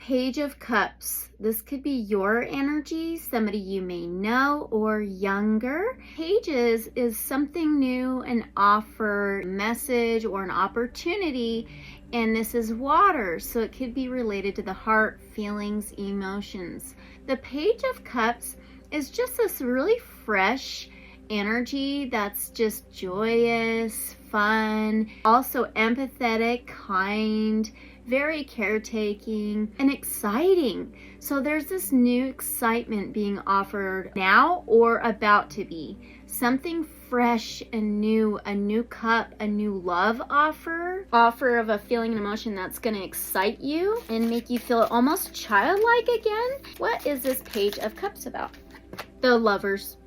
Page of Cups. This could be your energy, somebody you may know or younger. Pages is something new, an offer, message, or an opportunity. And this is water, so it could be related to the heart, feelings, emotions. The Page of Cups is just this really fresh energy that's just joyous, fun, also empathetic, kind, very caretaking, and exciting. So there's this new excitement being offered now or about to be. Something fresh and new, a new cup, a new love offer of a feeling and emotion that's going to excite you and make you feel almost childlike again. What is this Page of Cups about? The Lovers.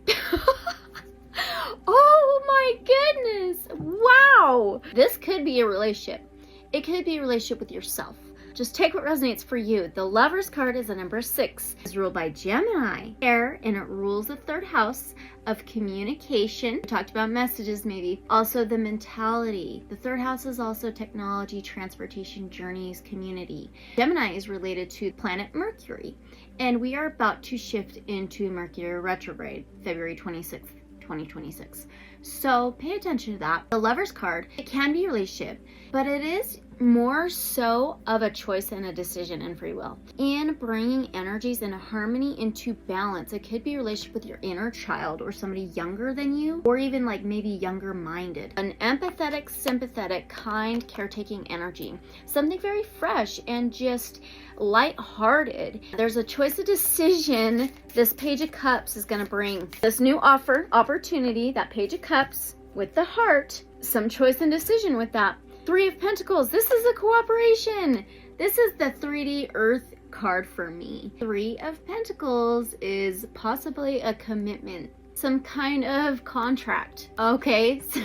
Oh my goodness. Wow. This could be a relationship. It could be a relationship with yourself. Just take what resonates for you. The Lovers card is a number 6. It's ruled by Gemini, air, and it rules the 3rd house of communication. We talked about messages maybe. Also the mentality. The 3rd house is also technology, transportation, journeys, community. Gemini is related to planet Mercury. And we are about to shift into Mercury retrograde, February 26th. 2026. So pay attention to that. The Lovers card, it can be a relationship, but it is more so of a choice and a decision and free will. In bringing energies into harmony, into balance. It could be a relationship with your inner child or somebody younger than you, or even like maybe younger minded. An empathetic, sympathetic, kind, caretaking energy. Something very fresh and just light-hearted. There's a choice of decision. This Page of Cups is going to bring this new opportunity, that Page of Cups with the heart, some choice and decision with that. 3 of Pentacles. This is a cooperation. This is the 3D Earth card for me. 3 of Pentacles is possibly a commitment, some kind of contract. Okay, so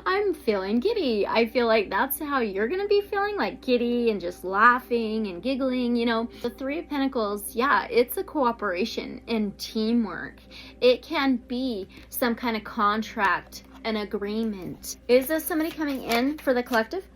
I'm feeling giddy. I feel like that's how you're gonna be feeling, like giddy and just laughing and giggling, you know. The 3 of Pentacles, yeah, it's a cooperation and teamwork. It can be some kind of contract, an agreement. Is this somebody coming in for the collective?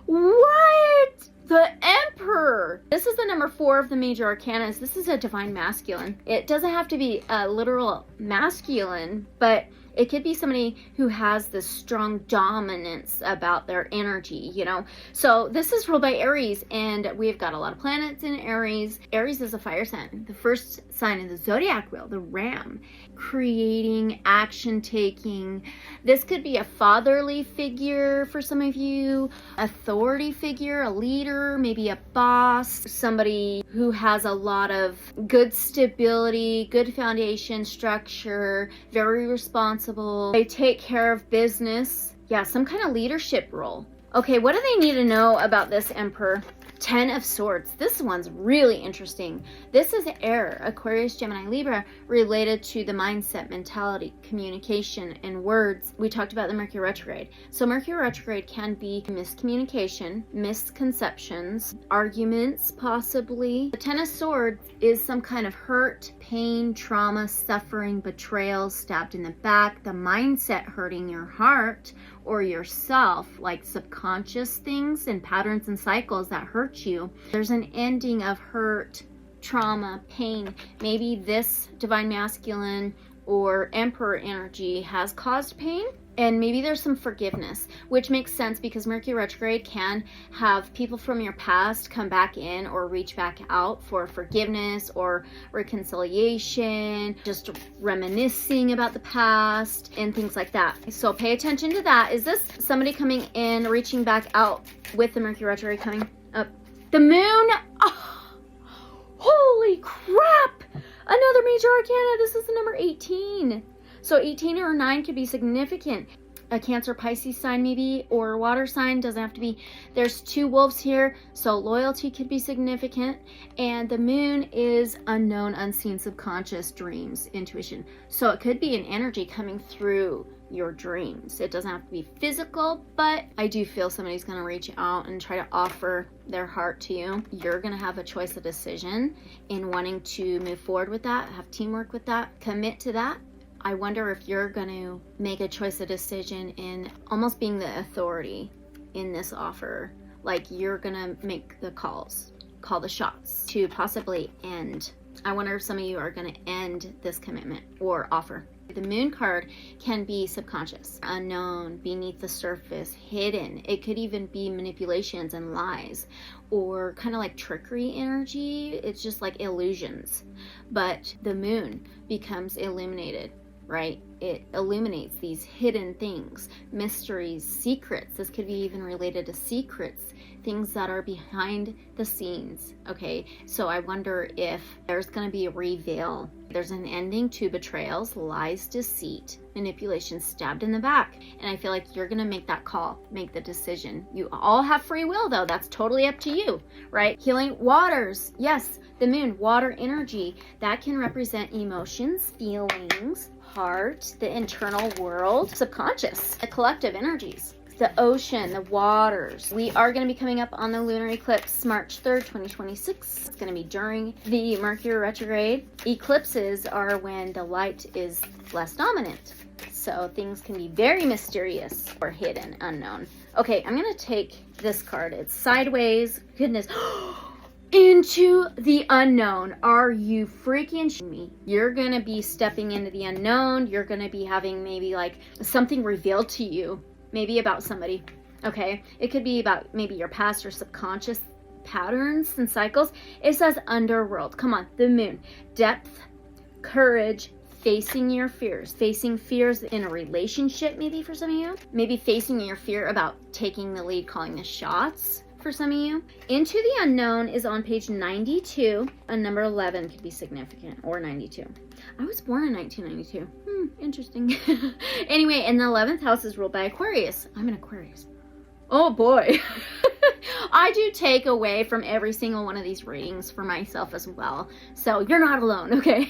What? The Emperor. This is the number 4 of the major arcanas. This is a divine masculine. It doesn't have to be a literal masculine, but it could be somebody who has this strong dominance about their energy, you know. So this is ruled by Aries, and we've got a lot of planets in Aries. Aries is a fire sign, the first sign in the zodiac wheel, the ram. Creating, action taking. This could be a fatherly figure for some of you, authority figure, a leader, maybe a boss, somebody who has a lot of good stability, good foundation, structure, very responsible. They take care of business. Yeah, some kind of leadership role. Okay, what do they need to know about this Emperor? 10 of Swords. This one's really interesting. This is air, Aquarius, Gemini, Libra, related to the mindset, mentality, communication, and words. We talked about the Mercury retrograde. So Mercury retrograde can be miscommunication, misconceptions, arguments, possibly. The 10 of Swords is some kind of hurt, pain, trauma, suffering, betrayal, stabbed in the back, the mindset hurting your heart or yourself, like subconscious things and patterns and cycles that hurt you. There's an ending of hurt, trauma, pain. Maybe this divine masculine or emperor energy has caused pain, and maybe there's some forgiveness, which makes sense because Mercury retrograde can have people from your past come back in or reach back out for forgiveness or reconciliation, just reminiscing about the past and things like that. So pay attention to that. Is this somebody coming in, reaching back out with the Mercury retrograde coming up? The moon. Oh, holy crap. Another major arcana. This is the number 18. So 18 or 9 could be significant. A Cancer, Pisces sign maybe, or a water sign, doesn't have to be. There's 2 wolves here, so loyalty could be significant. And the moon is unknown, unseen, subconscious, dreams, intuition. So it could be an energy coming through your dreams. It doesn't have to be physical, but I do feel somebody's going to reach out and try to offer their heart to you. You're going to have a choice, a decision in wanting to move forward with that, have teamwork with that, commit to that. I wonder if you're going to make a choice, a decision in almost being the authority in this offer like you're gonna make the calls, call the shots to possibly end. I wonder if some of you are gonna end this commitment or offer. The moon card can be subconscious, unknown, beneath the surface, hidden. It could even be manipulations and lies, or kind of like trickery energy. It's just like illusions. But the moon becomes illuminated, right? It illuminates these hidden things, mysteries, secrets. This could be even related to secrets, things that are behind the scenes, okay? So I wonder if there's going to be a reveal. There's an ending to betrayals, lies, deceit, manipulation, stabbed in the back. And I feel like you're going to make that call, make the decision. You all have free will, though. That's totally up to you, right? Healing waters. Yes, the moon, water energy. That can represent emotions, feelings, heart, the internal world, subconscious, the collective energies, the ocean, the waters. We are going to be coming up on the lunar eclipse March 3rd, 2026. It's going to be during the Mercury retrograde. Eclipses are when the light is less dominant. So things can be very mysterious or hidden, unknown. Okay, I'm going to take this card. It's sideways. Goodness. Into the unknown. Are you freaking shitting me? You're gonna be stepping into the unknown. You're gonna be having maybe like something revealed to you, maybe about somebody. Okay, it could be about maybe your past or subconscious patterns and cycles. It says underworld. Come on, the moon, depth, courage, facing your fears, facing fears in a relationship, maybe for some of you, maybe facing your fear about taking the lead, calling the shots. For some of you, Into the Unknown is on page 92, and number 11 could be significant, or 92. I was born in 1992. Interesting. Anyway, and the 11th house is ruled by Aquarius. I'm an Aquarius. Oh boy. I do take away from every single one of these readings for myself as well. So you're not alone, okay?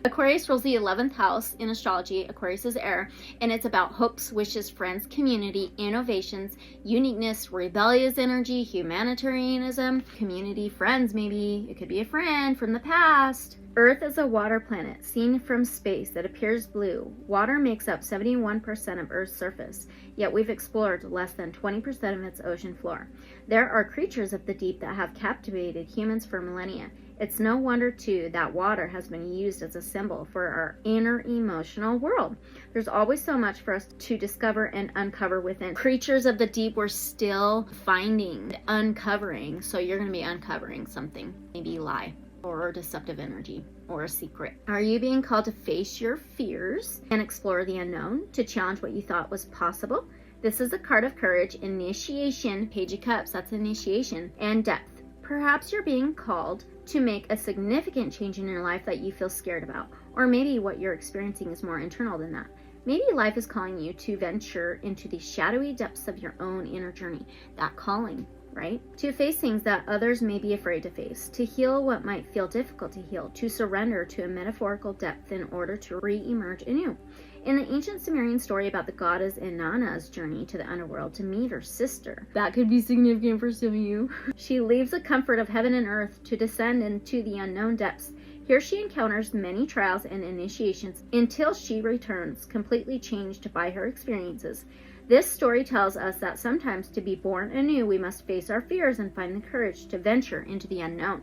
Aquarius rules the 11th house in astrology. Aquarius is air, and it's about hopes, wishes, friends, community, innovations, uniqueness, rebellious energy, humanitarianism, community, friends maybe. It could be a friend from the past. Earth is a water planet seen from space that appears blue. Water makes up 71% of Earth's surface, yet we've explored less than 20% of its ocean floor. There are creatures of the deep that have captivated humans for millennia. It's no wonder, too, that water has been used as a symbol for our inner emotional world. There's always so much for us to discover and uncover within. Creatures of the deep we're still finding, uncovering. So you're going to be uncovering something, maybe a lie, or deceptive energy, or a secret. Are you being called to face your fears and explore the unknown, to challenge what you thought was possible? This is a card of courage, initiation, Page of Cups, that's initiation, and depth. Perhaps you're being called to make a significant change in your life that you feel scared about, or maybe what you're experiencing is more internal than that. Maybe life is calling you to venture into the shadowy depths of your own inner journey, that calling, right? To face things that others may be afraid to face, to heal what might feel difficult to heal, to surrender to a metaphorical depth in order to re-emerge anew. In the ancient Sumerian story about the goddess Inanna's journey to the underworld to meet her sister, that could be significant for some of you. She leaves the comfort of heaven and earth to descend into the unknown depths. Here she encounters many trials and initiations until she returns, completely changed by her experiences. This story tells us that sometimes to be born anew, we must face our fears and find the courage to venture into the unknown.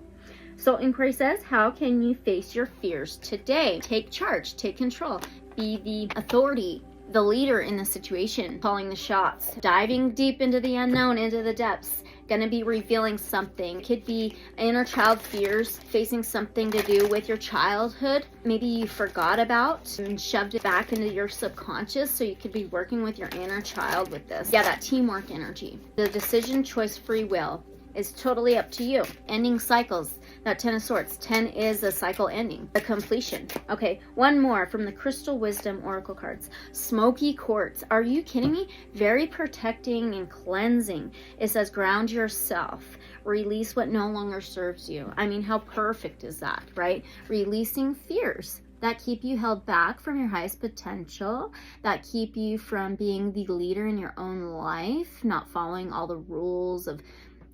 So inquiry says, how can you face your fears today? Take charge, take control, be the authority, the leader in the situation, calling the shots, diving deep into the unknown, into the depths. Going to be revealing something. Could be inner child fears, facing something to do with your childhood. Maybe you forgot about and shoved it back into your subconscious, so you could be working with your inner child with this. Yeah, that teamwork energy. The decision, choice, free will is totally up to you. Ending cycles. That 10 of Swords. 10 is a cycle ending, a completion. Okay, one more from the Crystal Wisdom Oracle cards. Smoky Quartz. Are you kidding me? Very protecting and cleansing. It says ground yourself. Release what no longer serves you. I mean, how perfect is that, right? Releasing fears that keep you held back from your highest potential, that keep you from being the leader in your own life, not following all the rules of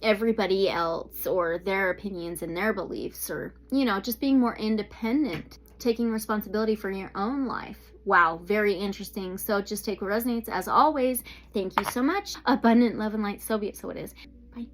everybody else or their opinions and their beliefs, or, you know, just being more independent, taking responsibility for your own life. Wow, very interesting. So just take what resonates. As always, thank you so much. Abundant love and light, so be it, so it is. Bye.